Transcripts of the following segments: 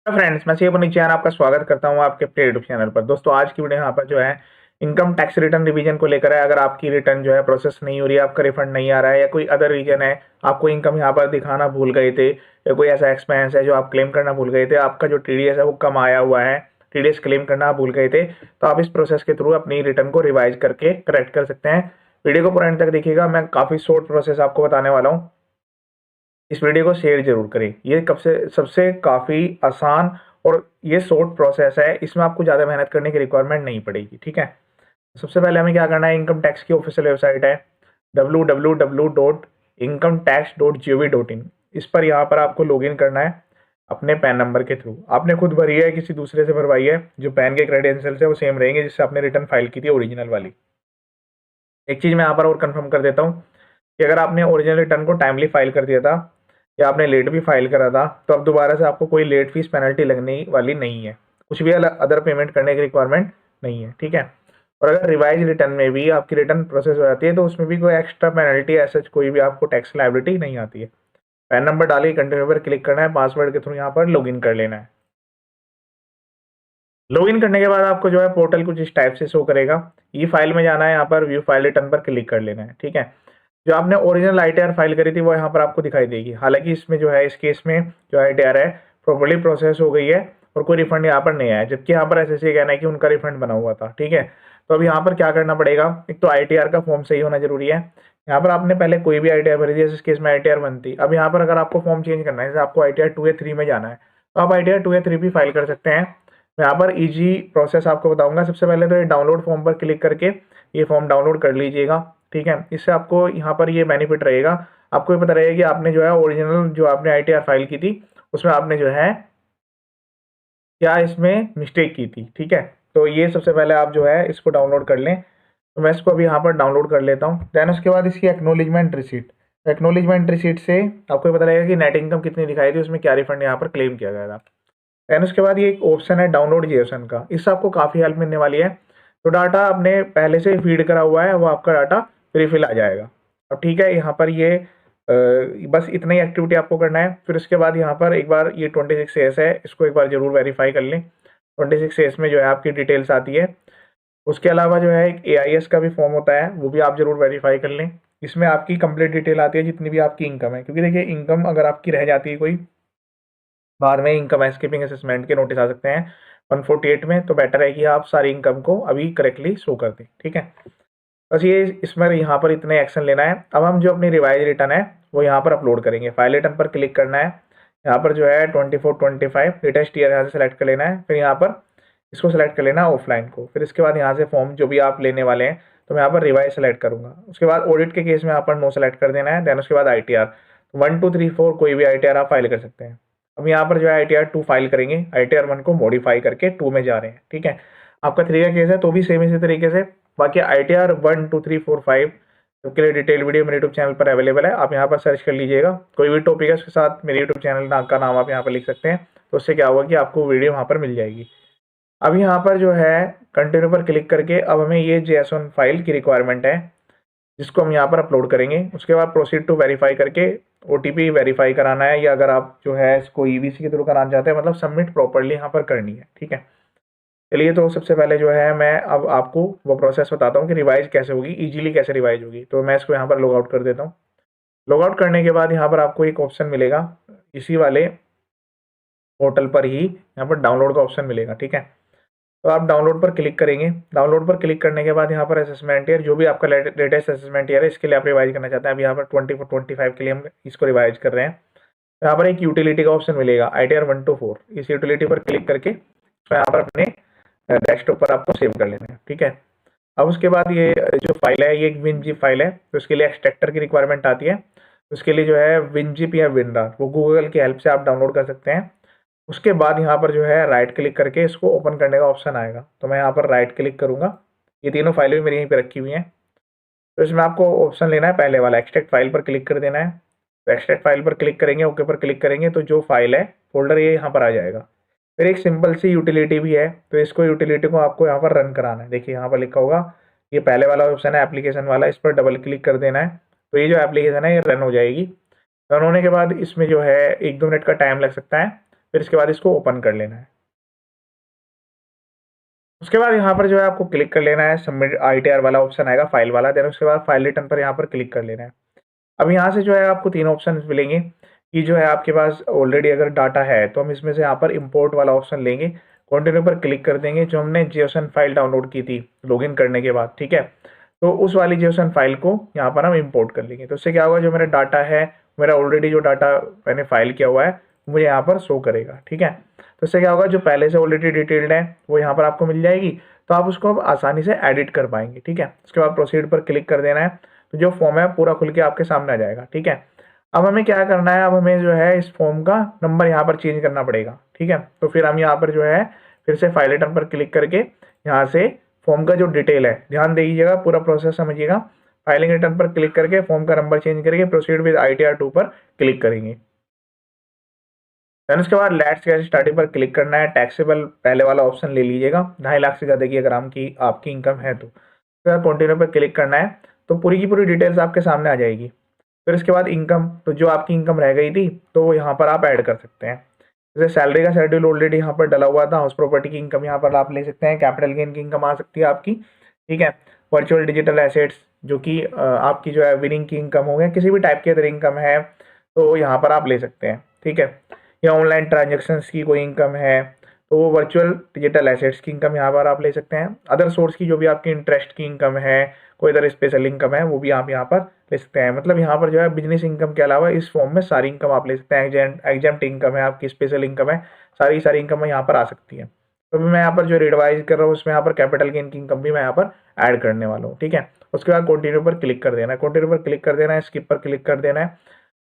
Friends, मैं CA नीचे आपका स्वागत करता हूं आपके अपने यूट्यूब चैनल पर। दोस्तों, आज की वीडियो यहाँ पर जो है इनकम टैक्स रिटर्न रिवीजन को लेकर है। अगर आपकी रिटर्न जो है प्रोसेस नहीं हो रही है, आपका रिफंड नहीं आ रहा है या कोई अदर रीजन है, आपको इनकम यहाँ पर दिखाना भूल गए थे या कोई ऐसा एक्सपेंस है जो आप क्लेम करना भूल गए थे, आपका जो टीडीएस है वो कम आया हुआ है, टीडीएस क्लेम करना आप भूल गए थे, तो आप इस प्रोसेस के थ्रू अपनी रिटर्न को रिवाइज करके करेक्ट कर सकते हैं। वीडियो को पूरा एंड तक देखिएगा। मैं काफ़ी शॉर्ट प्रोसेस आपको बताने वाला हूँ। इस वीडियो को शेयर जरूर करें। ये कब से सबसे काफ़ी आसान और ये शॉर्ट प्रोसेस है, इसमें आपको ज़्यादा मेहनत करने की रिक्वायरमेंट नहीं पड़ेगी। ठीक है, सबसे पहले हमें क्या करना है, इनकम टैक्स की ऑफिशियल वेबसाइट है www.incometax.gov.in। इस पर यहाँ पर आपको लॉगिन करना है अपने पैन नंबर के थ्रू। आपने खुद भरी है, किसी दूसरे से भरवाई है, जो पैन के क्रेडेंशियल्स है वो सेम रहेंगे जिससे आपने रिटर्न फाइल की थी ओरिजिनल वाली। एक चीज़ मैं यहाँ पर और कंफर्म कर देता हूँ कि अगर आपने ओरिजिनल रिटर्न को टाइमली फाइल कर दिया था या आपने लेट भी फाइल करा था, तो अब दोबारा से आपको कोई लेट फीस पेनल्टी लगने वाली नहीं है, कुछ भी अदर पेमेंट करने की रिक्वायरमेंट नहीं है। ठीक है, और अगर रिवाइज रिटर्न में भी आपकी रिटर्न प्रोसेस हो जाती है तो उसमें भी कोई एक्स्ट्रा पेनल्टी ऐसा कोई भी आपको टैक्स लायबिलिटी नहीं आती है। पैन नंबर डालिए, कंटिन्यू पर क्लिक करना है, पासवर्ड के थ्रू यहाँ पर लॉगिन कर लेना है। लॉगिन करने के बाद आपको जो है पोर्टल कुछ इस टाइप से शो करेगा। ई फाइल में जाना है, यहाँ पर व्यू फाइल रिटर्न पर क्लिक कर लेना है। ठीक है, जो आपने ओरिजिनल आईटीआर फाइल करी थी वो यहाँ पर आपको दिखाई देगी। हालांकि इसमें जो है, इस केस में जो आईटीआर है प्रॉपर्ली प्रोसेस हो गई है और कोई रिफंड यहाँ पर नहीं आया, जबकि यहाँ पर एसएससी कहना है कि उनका रिफंड बना हुआ था। ठीक है, तो अब यहाँ पर क्या करना पड़ेगा, एक तो आईटीआर का फॉर्म सही होना जरूरी है। यहाँ पर आपने पहले कोई भी आईटीआर भरी थी, इस केस में आईटीआर 1 थी। अब यहाँ पर अगर आपको फॉर्म चेंज करना है, जैसे आपको आईटीआर 2 या 3 में जाना है, तो आप आईटीआर 2 या 3 भी फाइल कर सकते हैं। यहाँ पर इजी प्रोसेस आपको बताऊंगा। सबसे पहले तो ये डाउनलोड फॉर्म पर क्लिक करके ये फॉर्म डाउनलोड कर लीजिएगा। ठीक है, इससे आपको यहाँ पर ये बेनिफिट रहेगा, आपको ये पता रहेगा कि आपने जो है ओरिजिनल जो आपने आईटीआर फाइल की थी उसमें आपने जो है क्या इसमें मिस्टेक की थी। ठीक है, तो ये सबसे पहले आप जो है इसको डाउनलोड कर लें। तो मैं इसको अभी यहाँ पर डाउनलोड कर लेता हूँ। देन उसके बाद इसकी एक्नोलेजमेंट रिसीट, एक्नोलेजमेंट रिसीट से आपको ये पता लगेगा कि नेट इनकम कितनी दिखाई थी, उसमें क्या रिफंड यहाँ पर क्लेम किया गया था। देन उसके बाद ये एक ऑप्शन है डाउनलोड जेएसएन का, इससे आपको काफ़ी हेल्प मिलने वाली है। तो डाटा आपने पहले से फीड करा हुआ है, वो आपका डाटा फ्री फिल आ जाएगा। अब ठीक है, यहाँ पर ये बस इतना ही एक्टिविटी आपको करना है। फिर उसके बाद यहाँ पर एक बार ये 26 है, इसको एक बार जरूर वेरीफाई कर लें। 26 में जो है आपकी डिटेल्स आती है। उसके अलावा जो है एक एआईएस का भी फॉर्म होता है, वो भी आप जरूर वेरीफाई कर लें। इसमें आपकी कंप्लीट डिटेल आती है, जितनी भी आपकी इनकम है, क्योंकि देखिए इनकम अगर आपकी रह जाती है कोई, बाद में इनकम एस्केपिंग असेसमेंट के नोटिस आ सकते हैं 148 में, तो बेटर है कि आप सारी इनकम को अभी करेक्टली शो कर दें। ठीक है, बस ये इसमें यहाँ पर इतने एक्शन लेना है। अब हम जो अपनी रिवाइज रिटर्न है वो यहाँ पर अपलोड करेंगे। फाइल रिटर्न पर क्लिक करना है, यहाँ पर जो है 24-25 लेटेस्ट ईयर यहाँ से सेलेक्ट कर लेना है। फिर यहाँ पर इसको सेलेक्ट कर लेना है ऑफलाइन को। फिर इसके बाद यहाँ से फॉर्म जो भी आप लेने वाले हैं, तो मैं यहाँ पर रिवाइज सेलेक्ट करूँगा। उसके बाद ऑडिट के केस में यहाँ पर नो सेलेक्ट कर देना है। देन उसके बाद आईटीआर 1 2 3 4 कोई भी आईटीआर आप फाइल कर सकते हैं। अब यहाँ पर जो है आईटीआर 2 फाइल करेंगे, आईटीआर 1 को मॉडिफाई करके 2 में जा रहे हैं। ठीक है, आपका 3 का केस है तो भी सेम इसी तरीके से। बाकी आईटीआर 1 2 3 4 5 के लिए डिटेल वीडियो मेरे यूट्यूब चैनल पर अवेलेबल है, आप यहाँ पर सर्च कर लीजिएगा। कोई भी टॉपिक है उसके साथ मेरे यूट्यूब चैनल का नाम आप यहाँ पर लिख सकते हैं, तो उससे क्या होगा कि आपको वीडियो वहाँ पर मिल जाएगी। अब यहाँ पर जो है कंटिन्यू पर क्लिक करके अब हमें ये जेएसवन फाइल की रिक्वायरमेंट है, जिसको हम यहाँ पर अपलोड करेंगे। उसके बाद प्रोसीड टू वेरीफाई करके ओटीपी वेरीफाई कराना है, या अगर आप जो है इसको ईवीसी के थ्रू कराना चाहते हैं, मतलब सबमिट प्रॉपर्ली यहाँ पर करनी है। ठीक है, चलिए, तो सबसे पहले जो है मैं अब आपको वो प्रोसेस बताता हूँ कि रिवाइज कैसे होगी, इजीली कैसे रिवाइज होगी। तो मैं इसको यहाँ पर लॉग आउट कर देता हूँ। लॉग आउट करने के बाद यहाँ पर आपको एक ऑप्शन मिलेगा, इसी वाले पोर्टल पर ही यहाँ पर डाउनलोड का ऑप्शन मिलेगा। ठीक है, तो आप डाउनलोड पर क्लिक करेंगे। डाउनलोड पर क्लिक करने के बाद यहाँ पर असेसमेंट ईयर, जो भी आपका लेटेस्ट असेसमेंट ईयर है, इसके लिए आप रिवाइज करना चाहते हैं। अब यहाँ पर 24-25 के लिए हम इसको रिवाइज कर रहे हैं। यहाँ पर एक यूटिलिटी का ऑप्शन मिलेगा आईटीआर 1 to 4, इस यूटिलिटी पर क्लिक करके तो यहाँ पर अपने डेस्कटॉप पर आपको सेव कर लेना है। ठीक है, अब उसके बाद ये जो फाइल है ये एक विनजिप फाइल है, तो उसके लिए एक्सट्रैक्टर की रिक्वायरमेंट आती है। उसके लिए जो है विनजिप या विनरार, वो गूगल की हेल्प से आप डाउनलोड कर सकते हैं। उसके बाद यहाँ पर जो है राइट क्लिक करके इसको ओपन करने का ऑप्शन आएगा, तो मैं यहाँ पर राइट क्लिक करूँगा। ये तीनों फाइलें भी मेरी यहीं पर रखी हुई हैं। तो इसमें आपको ऑप्शन लेना है पहले वाला, एक्सट्रैक्ट फाइल पर क्लिक कर देना है। तो एक्सट्रैक्ट फाइल पर क्लिक करेंगे, ओके पर क्लिक करेंगे, तो जो फाइल है फोल्डर ये यहाँ पर आ जाएगा। फिर एक सिंपल सी यूटिलिटी भी है, तो इसको यूटिलिटी को आपको यहाँ पर रन कराना है। देखिए यहाँ पर लिखा होगा, ये पहले वाला ऑप्शन है एप्लीकेशन वाला, इस पर डबल क्लिक कर देना है। तो ये जो एप्लीकेशन है ये रन हो जाएगी। रन होने के बाद इसमें जो है 1-2 मिनट का टाइम लग सकता है, फिर इसके बाद इसको ओपन कर लेना है। उसके बाद यहाँ पर जो है आपको क्लिक कर लेना है, सबमिट ITR वाला ऑप्शन आएगा, फाइल वाला। देन उसके बाद फाइल रिटर्न पर यहाँ पर क्लिक कर लेना है। अब यहाँ से जो है आपको 3 ऑप्शन मिलेंगे कि जो है आपके पास ऑलरेडी अगर डाटा है तो हम इसमें से यहाँ पर इंपोर्ट वाला ऑप्शन लेंगे, कंटिन्यू पर क्लिक कर देंगे। जो हमने JSON फाइल डाउनलोड की थी लॉगिन करने के बाद, ठीक है, तो उस वाली JSON फाइल को यहाँ पर हम इंपोर्ट कर लेंगे। तो उससे क्या होगा, जो मेरा डाटा है, मेरा ऑलरेडी जो डाटा मैंने फाइल किया हुआ है मुझे यहाँ पर शो करेगा, ठीक है। तो इससे क्या होगा, जो पहले से ऑलरेडी डिटेल्ड है वो यहाँ पर आपको मिल जाएगी, तो आप उसको अब आसानी से एडिट कर पाएंगे, ठीक है। उसके बाद प्रोसीड पर क्लिक कर देना है, तो जो फॉर्म है पूरा खुल के आपके सामने आ जाएगा, ठीक है। अब हमें क्या करना है, अब हमें जो है इस फॉर्म का नंबर यहाँ पर चेंज करना पड़ेगा, ठीक है। तो फिर हम यहाँ पर जो है फिर से फाइल रिटर्न पर क्लिक करके यहाँ से फॉर्म का जो डिटेल है, ध्यान दीजिएगा, पूरा प्रोसेस समझिएगा। फाइलिंग रिटर्न पर क्लिक करके फॉर्म का नंबर चेंज करके प्रोसीड विद ITR 2 पर क्लिक करेंगे। देन उसके बाद लेट्स गेट स्टार्टेड पर क्लिक करना है। टैक्सेबल पहले वाला ऑप्शन ले लीजिएगा, 2.5 लाख से ज़्यादा की अगर आपकी इनकम है तो। फिर कंटिन्यू पर क्लिक करना है, तो पूरी की पूरी डिटेल्स आपके सामने आ जाएगी। फिर इसके बाद इनकम, तो जो आपकी इनकम रह गई थी तो वो यहाँ पर आप ऐड कर सकते हैं। जैसे सैलरी का शेड्यूल ऑलरेडी यहाँ पर डला हुआ था, हाउस प्रॉपर्टी की इनकम यहाँ पर आप ले सकते हैं, कैपिटल गेन की इनकम आ सकती है आपकी, ठीक है। वर्चुअल डिजिटल एसेट्स जो कि आपकी जो है विनिंग की इनकम हो गया, किसी भी टाइप की अदर इनकम है तो यहाँ पर आप ले सकते हैं, ठीक है। या ऑनलाइन ट्रांजेक्शन्स की कोई इनकम है तो वो वर्चुअल डिजिटल एसेट्स की इनकम यहाँ पर आप ले सकते हैं। अदर सोर्स की जो भी आपकी इंटरेस्ट की इनकम है, कोई अदर स्पेशल इनकम है, वो भी आप यहाँ पर ले सकते हैं। मतलब यहाँ पर जो है बिजनेस इनकम के अलावा इस फॉर्म में सारी इनकम आप ले सकते हैं। एग्जेम्प्ट इनकम है आपकी, स्पेशल इनकम है, सारी इनकम यहाँ पर आ सकती है। तो मैं यहाँ पर जो रिवाइज कर रहा हूँ उसमें यहाँ पर कैपिटल गेन की इनकम भी मैं यहाँ पर ऐड करने वाला हूँ, ठीक है। उसके बाद कंटिन्यू पर क्लिक कर देना है, कंटिन्यू पर क्लिक कर देना है, स्किप पर क्लिक कर देना है।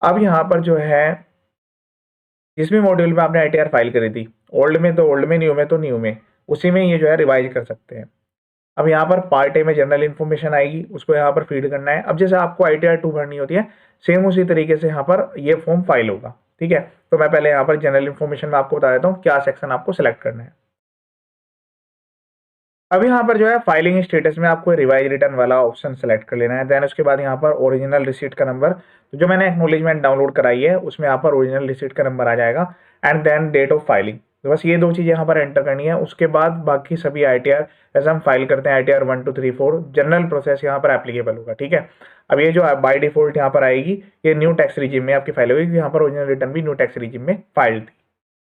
अब यहाँ पर जो है जिस भी मॉड्यूल में आपने ITR फाइल करी थी, ओल्ड में तो ओल्ड में, न्यू में तो न्यू में, उसी में ये जो है रिवाइज कर सकते हैं। अब यहाँ पर पार्ट ए में जनरल इन्फॉर्मेशन आएगी, उसको यहाँ पर फीड करना है। अब जैसे आपको ITR 2 भरनी होती है, सेम उसी तरीके से यहाँ पर ये फॉर्म फाइल होगा, ठीक है। तो मैं पहले यहाँ पर जनरल इन्फॉर्मेशन में आपको बता देता हूँ क्या सेक्शन आपको सिलेक्ट करना है। अब यहाँ पर जो है फाइलिंग स्टेटस में आपको रिवाइज रिटर्न वाला ऑप्शन सेलेक्ट कर लेना है। देन उसके बाद यहाँ पर ओरिजिनल रिसीट का नंबर, तो जो मैंने एक्नॉलेजमेंट डाउनलोड कराई है उसमें यहाँ पर ओरिजिनल रिसीट का नंबर आ जाएगा, and then date of filing. तो बस ये 2 चीज़ें यहाँ पर एंटर करनी है। उसके बाद बाकी सभी ITR जैसे हम फाइल करते हैं ITR 1 2 3 4 जनरल प्रोसेस यहाँ पर एप्लीकेबल होगा, ठीक है। अब ये जो बाय डिफॉल्ट यहाँ पर आएगी, ये न्यू टैक्स रिजिम में आपकी फाइल होगी, क्योंकि यहाँ पर ओरिजिनल रिटर्न भी न्यू टैक्स रिजिम में फाइल थी।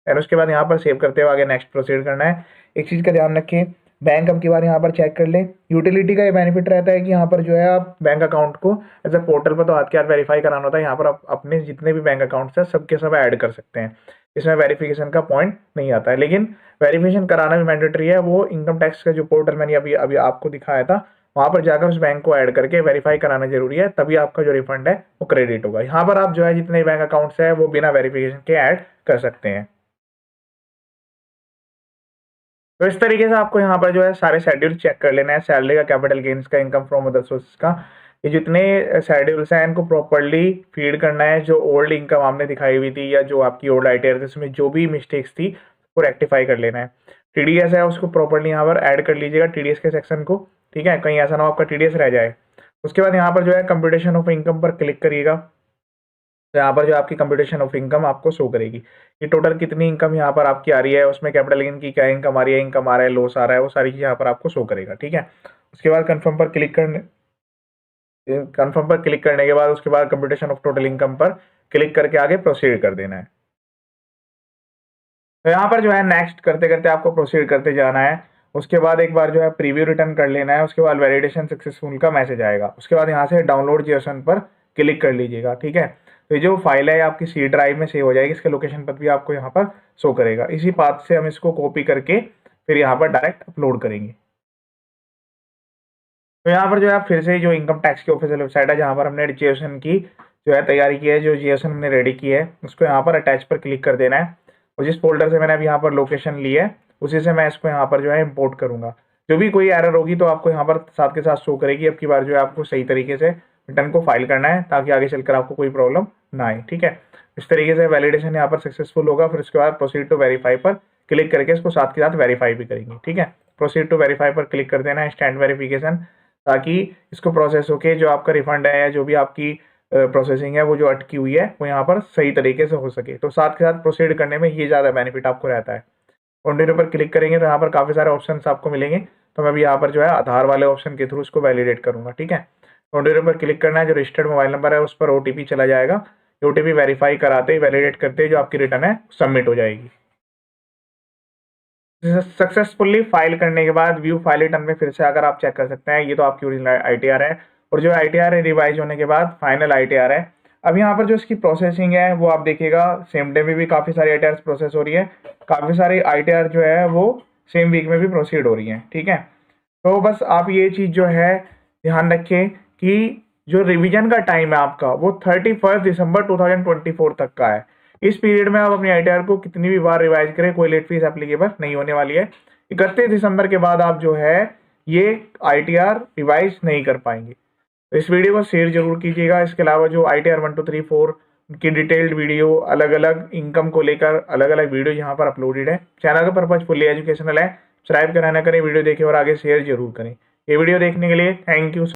एंड उसके बाद यहाँ पर सेव करते हुए आगे नेक्स्ट प्रोसीड करना है। एक चीज़ का ध्यान रखें, बैंक अब की बार यहाँ पर चेक कर लें। यूटिलिटी का ये बेनिफिट रहता है कि यहाँ पर जो है आप बैंक अकाउंट को एज पोर्टल पर तो हाथ के हाथ वेरीफाई कराना होता है, यहाँ पर आप अपने जितने भी बैंक अकाउंट्स हैं सबके सब ऐड कर सकते हैं। इसमें वेरिफिकेशन का पॉइंट नहीं आता है, लेकिन वेरिफिकेशन कराना भी मैंडेटरी है। वो इनकम टैक्स का जो पोर्टल मैंने अभी आपको दिखाया था, वहाँ पर जाकर उस बैंक को ऐड करके वेरीफाई कराना जरूरी है, तभी आपका जो रिफंड है वो क्रेडिट होगा। यहाँ पर आप जो है जितने बैंक अकाउंट्स है वो बिना वेरिफिकेशन के ऐड कर सकते हैं। तो इस तरीके से आपको यहाँ पर जो है सारे शेड्यूल चेक कर लेना है, सैलरी का, कैपिटल गेन्स का, इनकम फ्रॉम अदर सोर्सेस का। ये जितने शेड्यूल्स हैं इनको प्रॉपर्ली फीड करना है। जो ओल्ड इनकम आपने दिखाई हुई थी या जो आपकी ओल्ड ITR थी उसमें जो भी मिस्टेक्स थी वो रेक्टिफाई कर लेना है। TDS है उसको प्रॉपर्ली यहाँ पर ऐड कर लीजिएगा, TDS के सेक्शन को, ठीक है, कहीं ऐसा ना हो आपका TDS रह जाए। उसके बाद यहाँ पर जो है कंप्यूटेशन ऑफ इनकम पर क्लिक करिएगा, तो यहाँ पर जो आपकी कंप्यूटेशन ऑफ इनकम आपको शो करेगी कि टोटल कितनी इनकम यहाँ पर आपकी आ रही है, उसमें कैपिटल गेन की क्या इनकम आ रही है, इनकम आ रहा है, लॉस आ रहा है, वो सारी चीज़ यहाँ पर आपको शो करेगा, ठीक है। उसके बाद कंफर्म पर क्लिक करने के बाद उसके बाद कंप्यूटेशन ऑफ टोटल इनकम पर क्लिक करके आगे प्रोसीड कर देना है। तो यहाँ पर जो है नेक्स्ट करते करते आपको प्रोसीड करते जाना है। उसके बाद एक बार जो है प्रीव्यू रिटर्न कर लेना है। उसके बाद वैलिडेशन सक्सेसफुल का मैसेज आएगा। उसके बाद यहाँ से डाउनलोड JSON पर क्लिक कर लीजिएगा, ठीक है। तो ये जो फाइल है आपकी C ड्राइव में सेव हो जाएगी, इसके लोकेशन पर भी आपको यहाँ पर शो करेगा। इसी पाथ से हम इसको कॉपी करके फिर यहाँ पर डायरेक्ट अपलोड करेंगे। तो यहाँ पर जो है फिर से जो इनकम टैक्स की ऑफिशियल वेबसाइट है जहाँ पर हमने JSON की जो है तैयारी की है, जो JSON हमने रेडी की है, उसको यहाँ पर अटैच पर क्लिक कर देना है। और जिस फोल्डर से मैंने अभी यहाँ पर लोकेशन ली है उसी से मैं इसको यहाँ पर जो है इम्पोर्ट करूँगा। जो भी कोई एरर होगी तो आपको यहाँ पर साथ के साथ शो करेगी। अब की बार जो है आपको सही तरीके से रिटर्न को फाइल करना है ताकि आगे चलकर आपको कोई प्रॉब्लम ना आए, ठीक है। इस तरीके से वैलिडेशन यहाँ पर सक्सेसफुल होगा। फिर उसके बाद प्रोसीड टू वेरीफाई पर क्लिक करके इसको साथ के साथ वेरीफाई भी करेंगे, ठीक है। प्रोसीड टू वेरीफाई पर क्लिक कर देना है, स्टैंड वेरिफिकेशन, ताकि इसको प्रोसेस होके जो आपका रिफंड है या जो भी आपकी प्रोसेसिंग है वो जो अटकी हुई है वो यहाँ पर सही तरीके से हो सके। तो साथ के साथ प्रोसीड करने में ये ज़्यादा बेनिफिट आपको रहता है। कंटिन्यू पर क्लिक करेंगे तो यहाँ पर काफ़ी सारे ऑप्शन आपको मिलेंगे। तो मैं भी यहाँ पर जो है आधार वाले ऑप्शन के थ्रू उसको वैलिडेट करूँगा। ठीक है, कंटिन्यू पर क्लिक करना है। जो रजिस्टर्ड मोबाइल नंबर है उस पर OTP चला जाएगा। OTP वेरीफाई कराते ही, वैलिडेट करते ही जो आपकी रिटर्न है सबमिट हो जाएगी। सक्सेसफुली फाइल करने के बाद व्यू फाइल रिटर्न में फिर से अगर आप चेक कर सकते हैं, ये तो आपकी ओरिजिनल ITR है और जो ITR है रिवाइज होने के बाद फाइनल ITR है। अब यहाँ पर जो इसकी प्रोसेसिंग है वो आप देखिएगा, सेम डे में भी काफ़ी सारी ITR प्रोसेस हो रही है, काफ़ी सारी ITR जो है वो सेम वीक में भी प्रोसीड हो रही है। ठीक है, तो बस आप ये चीज़ जो है ध्यान रखें कि जो रिवीजन का टाइम है आपका वो 31 दिसंबर 2024 तक का है। इस पीरियड में आप अपनी ITR को कितनी भी बार रिवाइज करें, कोई लेट फीस एप्लीकेबल नहीं होने वाली है। 31 दिसंबर के बाद आप जो है ये ITR रिवाइज नहीं कर पाएंगे। तो इस वीडियो को शेयर जरूर कीजिएगा। इसके अलावा जो ITR 1 2 3 4 की डिटेल्ड वीडियो, अलग अलग इनकम को लेकर अलग अलग वीडियो यहाँ पर अपलोडेड है। चैनल का पर्पज फुल्ली एजुकेशनल है। सब्सक्राइब करा ना करें, वीडियो देखें और आगे शेयर जरूर करें। ये वीडियो देखने के लिए थैंक यू।